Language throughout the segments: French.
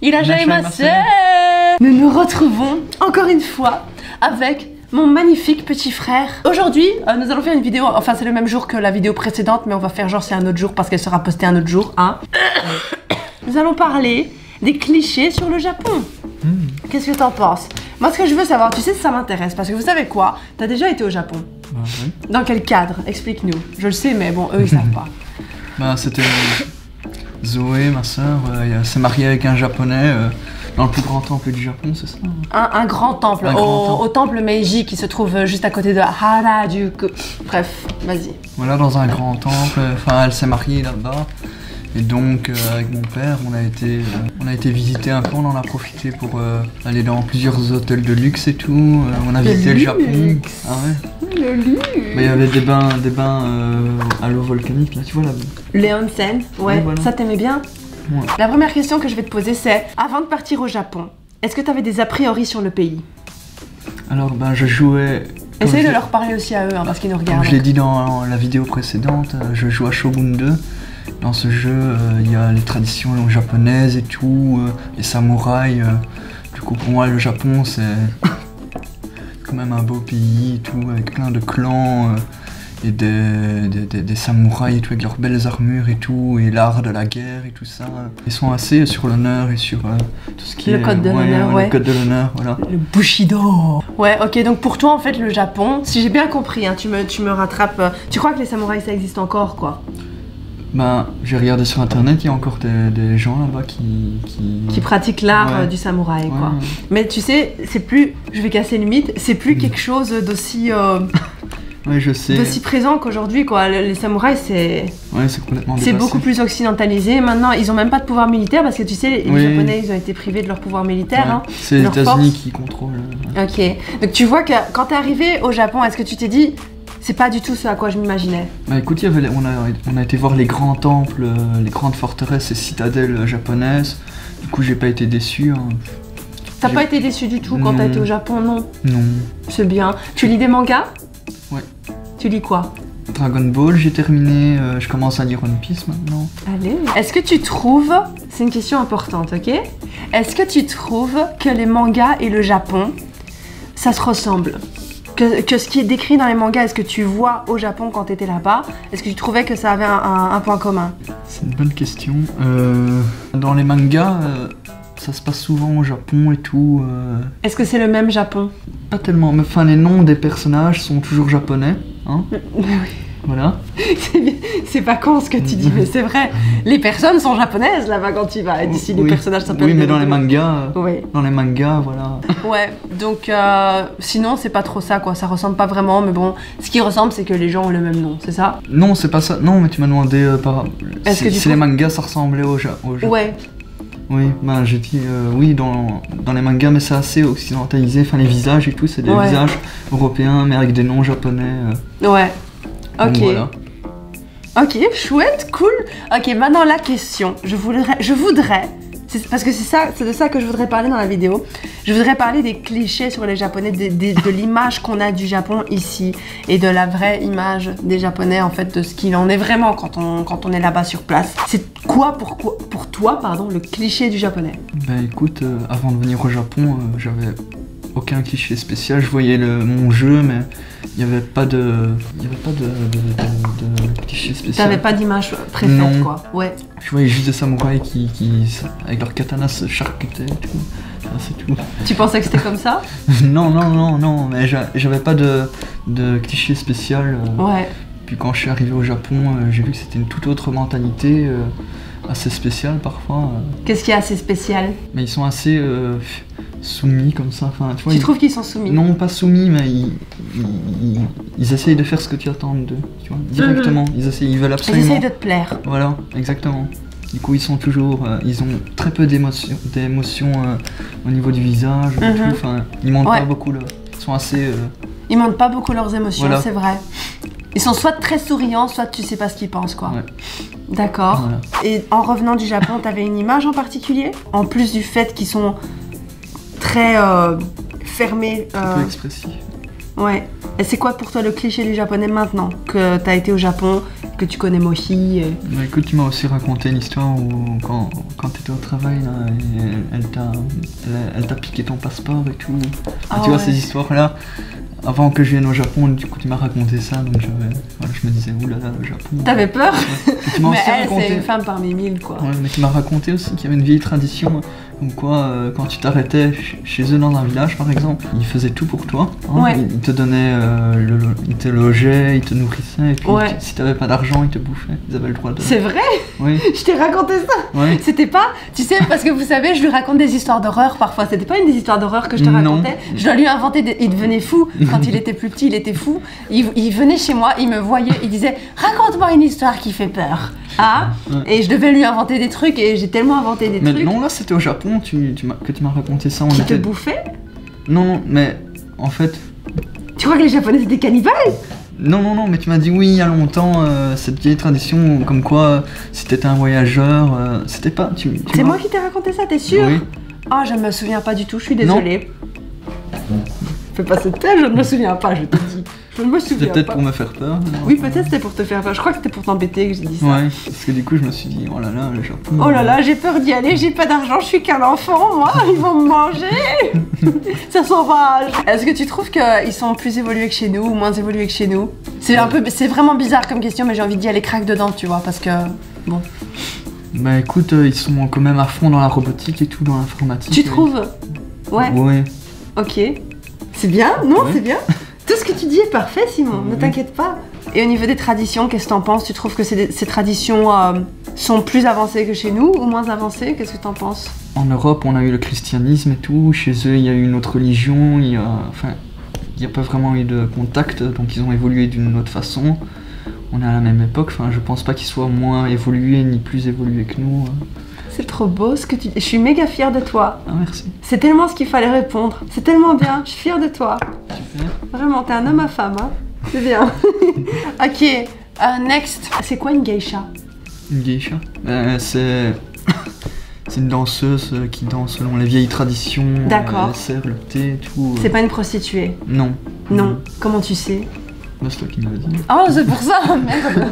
Irashaimase. Nous nous retrouvons encore une fois avec mon magnifique petit frère. Aujourd'hui, nous allons faire une vidéo, enfin c'est le même jour que la vidéo précédente, mais on va faire genre c'est un autre jour parce qu'elle sera postée un autre jour, hein. Nous allons parler des clichés sur le Japon. Qu'est-ce que t'en penses? Moi ce que je veux savoir, tu sais ça m'intéresse, parce que vous savez quoi? T'as déjà été au Japon? Oui. Dans quel cadre? Explique-nous. Je le sais, mais bon, eux ils savent pas. Bah c'était Zoé, ma soeur, s'est mariée avec un japonais dans le plus grand temple du Japon, c'est ça? Un grand temple, au temple Meiji qui se trouve juste à côté de Harajuku. Bref, vas-y. Voilà, dans un grand temple, enfin elle s'est mariée là-bas. Et donc avec mon père, on a été visiter un peu, on en a profité pour aller dans plusieurs hôtels de luxe et tout. On a visité le Japon. Ah ouais. Le luxe. Mais il y avait des bains à l'eau volcanique, là tu vois là. Les onsen, ouais, voilà. Ça t'aimait bien? Ouais. La première question que je vais te poser c'est, avant de partir au Japon, est-ce que tu avais des a priori sur le pays? Alors ben je jouais... Essaye de leur parler aussi à eux, hein, parce qu'ils nous regardent. Comme je l'ai dit dans la vidéo précédente, je joue à Shogun 2. Dans ce jeu, il y a les traditions japonaises et tout, les samouraïs. Du coup, pour moi, le Japon, c'est quand même un beau pays et tout, avec plein de clans et des samouraïs et tout, avec leurs belles armures et tout, et l'art de la guerre et tout ça. Ils sont assez sur l'honneur et sur tout ce qui est... Le code de l'honneur, ouais. Le code de l'honneur, voilà. Le Bushido. Ouais, ok, donc pour toi, en fait, le Japon, si j'ai bien compris, hein, tu me rattrapes, tu crois que les samouraïs, ça existe encore, quoi? Ben, j'ai regardé sur internet, il y a encore des gens là-bas qui pratiquent l'art ouais. Du samouraï, quoi. Ouais. Mais tu sais, c'est plus, je vais casser le mythe, c'est plus quelque chose d'aussi ouais, je sais. d'aussi présent qu'aujourd'hui, quoi. Les samouraïs, c'est... Ouais, c'est complètement c'est dépassé. beaucoup plus occidentalisé. Maintenant, ils ont même pas de pouvoir militaire parce que tu sais, les Japonais, ils ont été privés de leur pouvoir militaire. Ouais. Hein, c'est les États-Unis qui contrôlent. Ok. Donc tu vois que quand t'es arrivé au Japon, est-ce que tu t'es dit... C'est pas du tout ce à quoi je m'imaginais. Bah écoute, on a été voir les grands temples, les grandes forteresses et citadelles japonaises. Du coup, j'ai pas été déçu. Hein. T'as pas été déçu du tout quand t'as été au Japon, non? Non. C'est bien. Tu lis des mangas? Ouais. Tu lis quoi? Dragon Ball, j'ai terminé. Je commence à lire One Piece maintenant. Allez. Est-ce que tu trouves... C'est une question importante, ok? Est-ce que tu trouves que les mangas et le Japon, ça se ressemble? Que ce qui est décrit dans les mangas, est-ce que tu vois au Japon quand tu étais là-bas? Est-ce que tu trouvais que ça avait un point commun? C'est une bonne question. Dans les mangas, ça se passe souvent au Japon et tout. Est-ce que c'est le même Japon? Pas tellement, mais enfin les noms des personnages sont toujours japonais. Hein? Oui. Voilà. C'est pas con ce que tu dis, mais c'est vrai. Les personnes sont japonaises là-bas quand tu vas. Et d'ici les personnages s'appellent. Oui, mais dans les mangas. Oui. Dans les mangas, voilà. Ouais, donc sinon c'est pas trop ça quoi, ça ressemble pas vraiment, mais bon, ce qui ressemble c'est que les gens ont le même nom, c'est ça? Non, c'est pas ça. Non, mais tu m'as demandé si les mangas ça ressemblait au Japon. Ouais. Oui, ben j'ai dit oui dans les mangas, mais c'est assez occidentalisé. Enfin, les visages et tout, c'est des visages européens, mais avec des noms japonais. Ouais. Ok. Voilà. Ok, chouette, cool. Ok, maintenant la question. Je voudrais, parce que c'est de ça que je voudrais parler dans la vidéo. Je voudrais parler des clichés sur les Japonais, de l'image qu'on a du Japon ici et de la vraie image des Japonais en fait, de ce qu'il en est vraiment quand on est là-bas sur place. C'est quoi pour toi, pardon, le cliché du Japonais? Ben écoute, avant de venir au Japon, j'avais aucun cliché spécial. Je voyais mon jeu, mais il n'y avait pas de cliché spécial. T'avais pas d'image préfète, non. Quoi. Ouais. Je voyais juste des samouraïs qui avec leur katana se charcutaient et tout. C'est tout. Tu pensais que c'était comme ça? non, mais j'avais pas de cliché spécial. Ouais. Puis quand je suis arrivé au Japon, j'ai vu que c'était une toute autre mentalité, assez spéciale parfois. Qu'est-ce qui est assez spécial? Mais ils sont assez soumis comme ça. Enfin, tu trouves qu'ils sont soumis? Non, pas soumis, mais ils essayent de faire ce que tu attends d'eux, tu vois, directement. Ils veulent absolument. Ils essayent de te plaire. Voilà, exactement. Du coup, ils sont toujours, ils ont très peu d'émotions au niveau du visage, et tout. Enfin, ils montrent pas beaucoup ils sont assez. Ils montrent pas beaucoup leurs émotions, voilà. C'est vrai. Ils sont soit très souriants, soit tu sais pas ce qu'ils pensent, quoi. Ouais. D'accord. Voilà. Et en revenant du Japon, t'avais une image en particulier? En plus du fait qu'ils sont très fermés. Un peu expressifs. Ouais. Et c'est quoi pour toi le cliché du Japonais maintenant que t'as été au Japon que tu connais Mochi. Bah écoute, tu m'as aussi raconté une histoire où quand tu étais au travail, là, elle t'a piqué ton passeport et tout. Ah tu vois, ouais. ces histoires-là, avant que je vienne au Japon, du coup tu m'as raconté ça, donc je me disais, oulala, le Japon. T'avais peur? Et tu m'as Mais aussi elle, raconté... c'est une femme parmi mille, quoi. Ouais, mais tu m'as raconté aussi qu'il y avait une vieille tradition, comme quoi quand tu t'arrêtais chez eux dans un village par exemple, ils faisaient tout pour toi. Hein, Ouais. Ils te donnaient, ils te logeaient, ils te nourrissaient, et puis Ouais. si t'avais pas d'argent, ils te bouffaient. Ils avaient le droit de... C'est vrai? Oui, Je t'ai raconté ça. oui. C'était pas, tu sais, parce que vous savez, je lui raconte des histoires d'horreur parfois. C'était pas une des histoires d'horreur que je te Non. racontais. Je dois lui inventer. Il devenait fou quand il était plus petit. Il était fou. Il venait chez moi, il me voyait, il disait raconte-moi une histoire qui fait peur. Ah. Ouais. Et je devais lui inventer des trucs et j'ai tellement inventé des Mais trucs non, là c'était au Japon que tu m'as raconté ça. qui te bouffaient. Non, mais en fait... Tu crois que les Japonais c'était des cannibales? Non, mais tu m'as dit oui il y a longtemps, cette vieille tradition, comme quoi si t'étais un voyageur, c'était pas... C'est moi qui t'ai raconté ça, t'es sûr? Oui. Ah, je me souviens pas du tout. Je suis désolée. Fais pas cette tête, je ne me souviens pas, je te dis. Je ne me souviens C'était peut-être pas. pour me faire peur. Oui, peut-être c'était pour te faire peur. Je crois que c'était pour t'embêter que j'ai dit ça. Ouais, parce que du coup je me suis dit, oh là là, le Japon... Oh là là, j'ai peur d'y aller, j'ai pas d'argent, je suis qu'un enfant, moi, ils vont me manger. C'est sauvage. Est-ce que tu trouves qu'ils sont plus évolués que chez nous ou moins évolués que chez nous? C'est vraiment bizarre comme question, mais j'ai envie d'y aller craque dedans, tu vois, parce que bon. Bah écoute, ils sont quand même à fond dans la robotique et tout, dans l'informatique. Tu trouves? Ouais. Ouais. Ok. C'est bien, non? Ouais. C'est bien. Tout ce que tu dis est parfait, Simon, ne t'inquiète pas. Et au niveau des traditions, qu'est-ce que t'en penses? Tu trouves que ces traditions sont plus avancées que chez nous ou moins avancées? Qu'est-ce que t'en penses? En Europe, on a eu le christianisme et tout. Chez eux, il y a eu une autre religion. Il n'y a pas vraiment eu de contact, donc ils ont évolué d'une autre façon. On est à la même époque. Enfin, je pense pas qu'ils soient moins évolués ni plus évolués que nous. C'est trop beau ce que tu dis. Je suis méga fière de toi. Ah merci. C'est tellement ce qu'il fallait répondre. C'est tellement bien. Je suis fière de toi. Super. Vraiment, t'es un homme à femme, hein. C'est bien. Ok. Next. C'est quoi une geisha? Une geisha. C'est une danseuse qui danse selon les vieilles traditions. D'accord. Elle sert le thé et tout. C'est pas une prostituée? Non. Non. Comment tu sais? Bah, c'est toi qui me l'as dit. Oh, c'est pour ça, merde.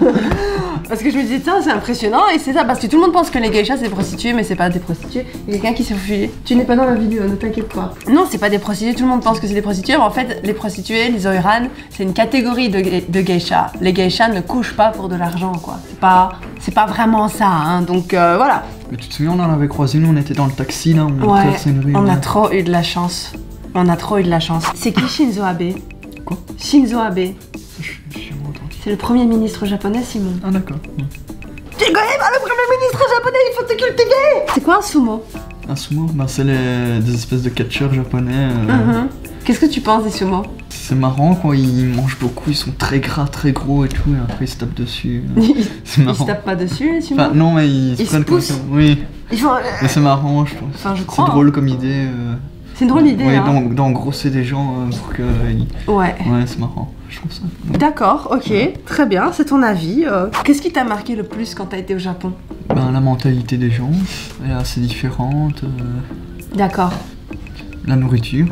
Parce que je me disais, tiens, c'est impressionnant, et c'est ça, parce que tout le monde pense que les geishas c'est des prostituées, mais c'est pas des prostituées. Il y a quelqu'un qui s'est faufilé. Tu n'es pas dans la vidéo, ne t'inquiète pas. Non, c'est pas des prostituées, tout le monde pense que c'est des prostituées, mais en fait, les prostituées, les oiran, c'est une catégorie de geishas. Les geishas ne couchent pas pour de l'argent, quoi. C'est pas vraiment ça, hein, donc voilà. Mais tu te souviens, on en avait croisé une, on était dans le taxi là, on Ouais, traversait une rue. on a là. trop eu de la chance. On a trop eu de la chance. C'est qui Shinzo Abe? Quoi? Shinzo Abe. Je suis vraiment entendu. C'est le premier ministre japonais, Simon. Ah d'accord. Tu connais pas le premier ministre japonais, il faut te cultiver. C'est quoi un sumo? Un sumo, bah, c'est des espèces de catcheurs japonais. Mhm. Qu'est-ce que tu penses des sumo? C'est marrant quand ils mangent beaucoup, ils sont très gras, très gros et tout, et après ils se tapent dessus. Ils C'est se marrant. tapent pas dessus les sumo? Enfin non, mais ils Ils se prennent se comme poussent. ça. Oui, Ils font... mais c'est marrant, je pense. Enfin, je C'est crois. drôle comme idée. C'est une drôle d'idée, Oui, hein. d'engrosser des gens pour que. Ouais. Ouais, c'est marrant, je trouve ça. D'accord, ok, très bien, c'est ton avis. Qu'est-ce qui t'a marqué le plus quand t'as été au Japon? Ben, la mentalité des gens, elle est assez différente. D'accord. La nourriture.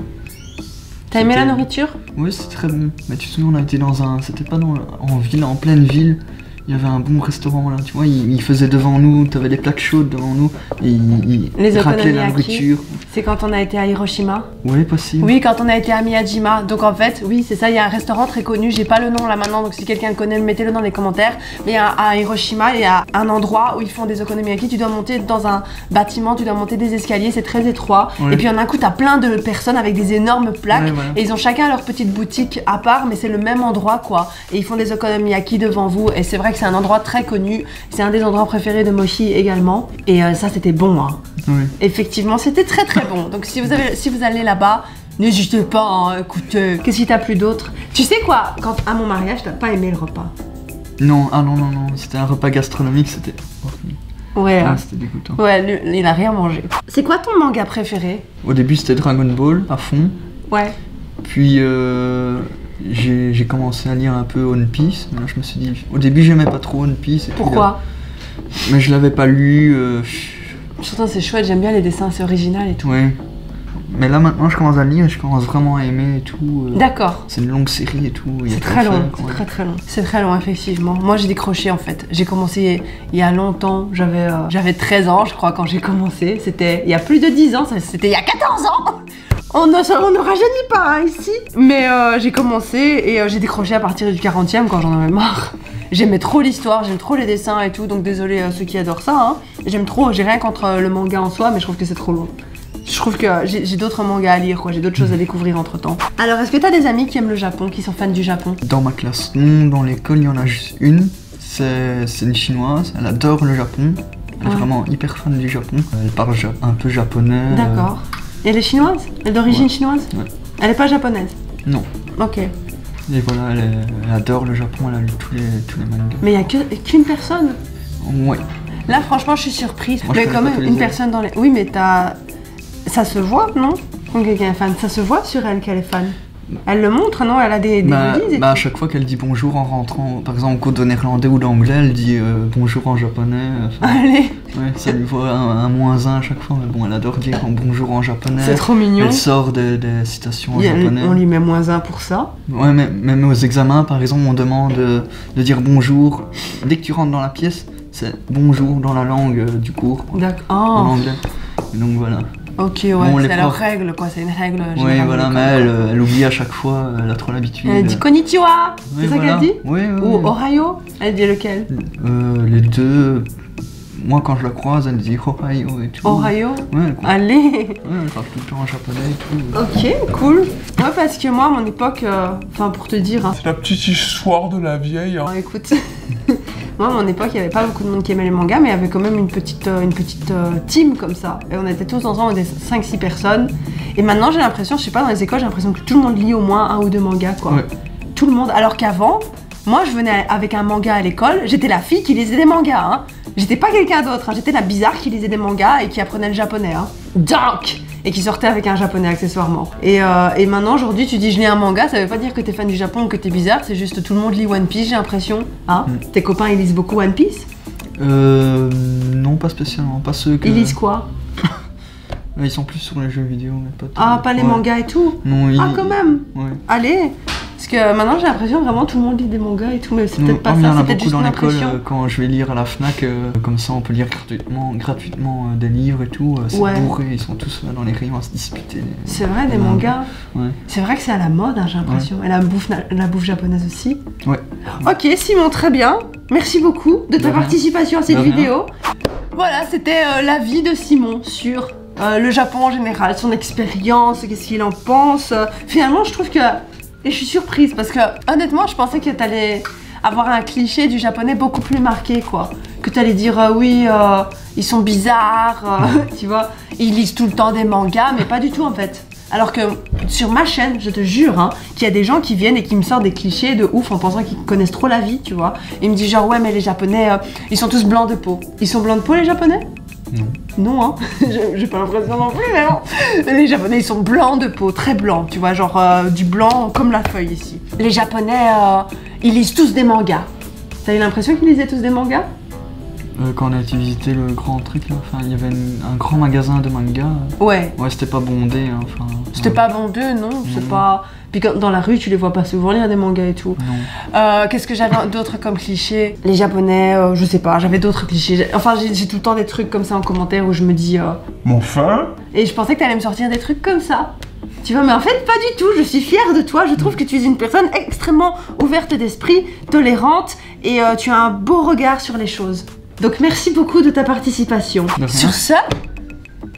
T'as aimé la C'était- nourriture? Oui, c'est très bon. Mais tu te souviens, on a été dans un. C'était pas en ville, en pleine ville. Il y avait un bon restaurant là, tu vois, il faisait devant nous, t'avais des plaques chaudes devant nous, et il Les raclait la okonomiyaki. nourriture. C'est quand on a été à Hiroshima? Oui, possible. Oui, quand on a été à Miyajima. Donc en fait, oui, c'est ça, il y a un restaurant très connu, j'ai pas le nom là maintenant, donc si quelqu'un le connaît, mettez-le dans les commentaires. Mais à Hiroshima, il y a un endroit où ils font des okonomiyaki, tu dois monter dans un bâtiment, tu dois monter des escaliers, c'est très étroit. Ouais. Et puis en un coup, t'as plein de personnes avec des énormes plaques, Ouais, voilà. et ils ont chacun leur petite boutique à part, mais c'est le même endroit quoi. Et ils font des okonomiyaki devant vous, et c'est vrai que c'est un endroit très connu, c'est un des endroits préférés de Mochi également. Et ça, c'était bon, hein. Oui. Effectivement, c'était très très bon. Donc si vous allez là-bas, n'hésitez pas, hein, écoutez. Qu'est-ce qui t'a plu d'autre? Tu sais quoi, quand à mon mariage, t'as pas aimé le repas? Non, ah non, c'était un repas gastronomique, c'était horrible. Ouais, Ah, hein. c'était dégoûtant. Ouais, lui, il a rien mangé. C'est quoi ton manga préféré? Au début, c'était Dragon Ball à fond. Ouais. Puis j'ai commencé à lire un peu One Piece. Mais là, je me suis dit, au début, j'aimais pas trop One Piece. Et puis, Pourquoi? mais je l'avais pas lu. Surtout c'est chouette, j'aime bien les dessins, c'est original et tout. Ouais. Mais là maintenant je commence à lire et je commence vraiment à aimer et tout. D'accord. C'est une longue série et tout. C'est très long, c'est très long. C'est très long effectivement. Moi j'ai décroché en fait. J'ai commencé il y a longtemps, j'avais 13 ans je crois quand j'ai commencé. C'était il y a plus de 10 ans, c'était il y a 14 ans. On ne rajeunit pas hein, ici. Mais j'ai commencé et j'ai décroché à partir du 40e quand j'en avais marre. J'aimais trop l'histoire, j'aime trop les dessins et tout, donc désolé ceux qui adorent ça. Hein. J'aime trop, j'ai rien contre le manga en soi, mais je trouve que c'est trop long. Je trouve que j'ai d'autres mangas à lire, quoi. J'ai d'autres choses à découvrir entre temps. Alors, est-ce que t'as des amis qui aiment le Japon, qui sont fans du Japon? Dans ma classe, non. Dans l'école, il y en a juste une. C'est une chinoise, elle adore le Japon. Elle est vraiment hyper fan du Japon. Elle parle un peu japonais. D'accord. Et elle est chinoise? Elle est d'origine chinoise? Ouais. Elle est pas japonaise? Non. Ok. Et voilà, elle adore le Japon, elle a lu tous les mangas. Mais il y a qu'une personne? Ouais. Là, franchement, je suis surprise. Moi, mais quand même, une personne dans les... Oui, mais ça se voit, non? Quand quelqu'un est fan, ça se voit sur elle qu'elle est fan. Elle le montre, non? Elle a des goodies et tout. À chaque fois qu'elle dit bonjour en rentrant, par exemple au cours de néerlandais ou d'anglais, elle dit bonjour en japonais. Allez. Ouais, ça lui voit un -1 à chaque fois, mais bon, elle adore dire bonjour en japonais. C'est trop mignon. Elle sort des citations en japonais. On lui met -1 pour ça. Ouais, mais même aux examens, par exemple, on demande de dire bonjour. Dès que tu rentres dans la pièce, c'est bonjour dans la langue du cours. D'accord. En anglais. Et donc voilà. Ok, ouais, bon, c'est leur règle, quoi, c'est une règle générale. Oui, voilà, mais elle oublie à chaque fois, elle a trop l'habitude. Elle dit konnichiwa, c'est ça qu'elle dit? Oui, oui. Ou Ohio? Elle dit lequel? Les deux. Moi, quand je la croise, elle dit Ohio et tout. Ohio? Ouais, allez! Ouais, elle parle tout le temps en japonais et tout. Ok, cool. Ouais, parce que moi, à mon époque, enfin, pour te dire... Hein, c'est la petite histoire de la vieille. Hein. Écoute... Moi, à mon époque, il n'y avait pas beaucoup de monde qui aimait les mangas, mais il y avait quand même une petite team comme ça. Et on était tous ensemble, on était 5-6 personnes. Et maintenant, j'ai l'impression, je sais pas, dans les écoles, j'ai l'impression que tout le monde lit au moins 1 ou 2 mangas, quoi. Ouais. Tout le monde. Alors qu'avant, moi, je venais avec un manga à l'école, j'étais la fille qui lisait des mangas, hein. J'étais pas quelqu'un d'autre, hein. J'étais la bizarre qui lisait des mangas et qui apprenait le japonais, hein. Donc et qui sortait avec un japonais accessoirement. Et maintenant, aujourd'hui, tu dis je lis un manga, ça veut pas dire que t'es fan du Japon ou que t'es bizarre, c'est juste tout le monde lit One Piece, j'ai l'impression. Hein? Tes copains, ils lisent beaucoup One Piece? Non, pas spécialement, pas ceux que... Ils lisent quoi? Ils sont plus sur les jeux vidéo, mais pas... Ah, pas les mangas et tout? Non, Ah, quand même? Ouais. Allez! Parce que maintenant, j'ai l'impression vraiment tout le monde lit des mangas et tout, mais c'est peut-être pas ça, c'est peut-être juste beaucoup dans l'école, quand je vais lire à la Fnac, comme ça on peut lire gratuitement des livres et tout, c'est bourré, ils sont tous là dans les rayons à se disputer. C'est vrai, des mangas? Ouais. C'est vrai que c'est à la mode, hein, j'ai l'impression. Ouais. Et la bouffe japonaise aussi? Ouais. Ok, Simon, très bien. Merci beaucoup de ta participation à cette vidéo. Voilà, c'était l'avis de Simon sur le Japon en général, son expérience, qu'est-ce qu'il en pense. Finalement, je trouve que... Et je suis surprise parce que, honnêtement, je pensais que t'allais avoir un cliché du japonais beaucoup plus marqué, quoi. Que t'allais dire, oui, ils sont bizarres, tu vois. Ils lisent tout le temps des mangas, mais pas du tout, en fait. Alors que, sur ma chaîne, je te jure, hein, qu'il y a des gens qui viennent et qui me sortent des clichés de ouf en pensant qu'ils connaissent trop la vie, tu vois. Ils me disent genre, ouais, mais les japonais, ils sont tous blancs de peau. Ils sont blancs de peau, les japonais? Non. Non, hein. J'ai pas l'impression non plus, mais non. Les japonais, ils sont blancs de peau, très blancs, tu vois, genre du blanc comme la feuille ici. Les japonais, ils lisent tous des mangas. T'as eu l'impression qu'ils lisaient tous des mangas? Quand on a été visiter le grand truc, là, enfin, il y avait un grand magasin de manga. Ouais. Ouais, c'était pas bondé, hein, enfin... C'était pas bondé, non, c'est pas... Puis dans la rue, tu les vois pas souvent lire des mangas et tout. Non. Qu'est-ce que j'avais d'autre comme cliché? Les japonais, je sais pas, j'avais d'autres clichés. Enfin, j'ai tout le temps des trucs comme ça en commentaire où je me dis... Mon fin. Et je pensais que t'allais me sortir des trucs comme ça. Tu vois, mais en fait, pas du tout. Je suis fière de toi. Je trouve que tu es une personne extrêmement ouverte d'esprit, tolérante, et tu as un beau regard sur les choses. Donc merci beaucoup de ta participation. Sur ce,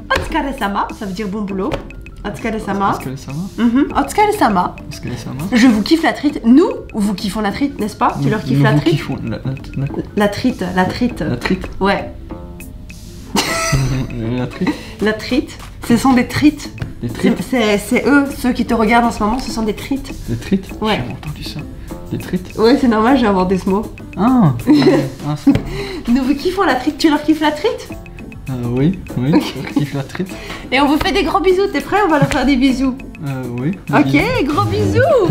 Otsukare-sama, ça veut dire bon boulot. Otsukare-sama. Otsukare-sama. Otsukare-sama. Otsukare-sama. Je vous kiffe la trite. Nous, vous kiffons la trite, n'est-ce pas? Tu leur kiffes la trite? La trite, la trite. La trite? Ouais. La trite? La trite. Ce sont des trites. Des trites? C'est eux, ceux qui te regardent en ce moment, ce sont des trites. Des trites? Ouais. J'ai entendu ça. Des trites? Ouais, c'est normal, j'ai inventé ce mot. Ah, Nous vous kiffons la trite. Tu leur kiffes la trite? Oui, je kiffe la trite. Et on vous fait des gros bisous. T'es prêt? On va leur faire des bisous. Oui. Ok, gros bisous.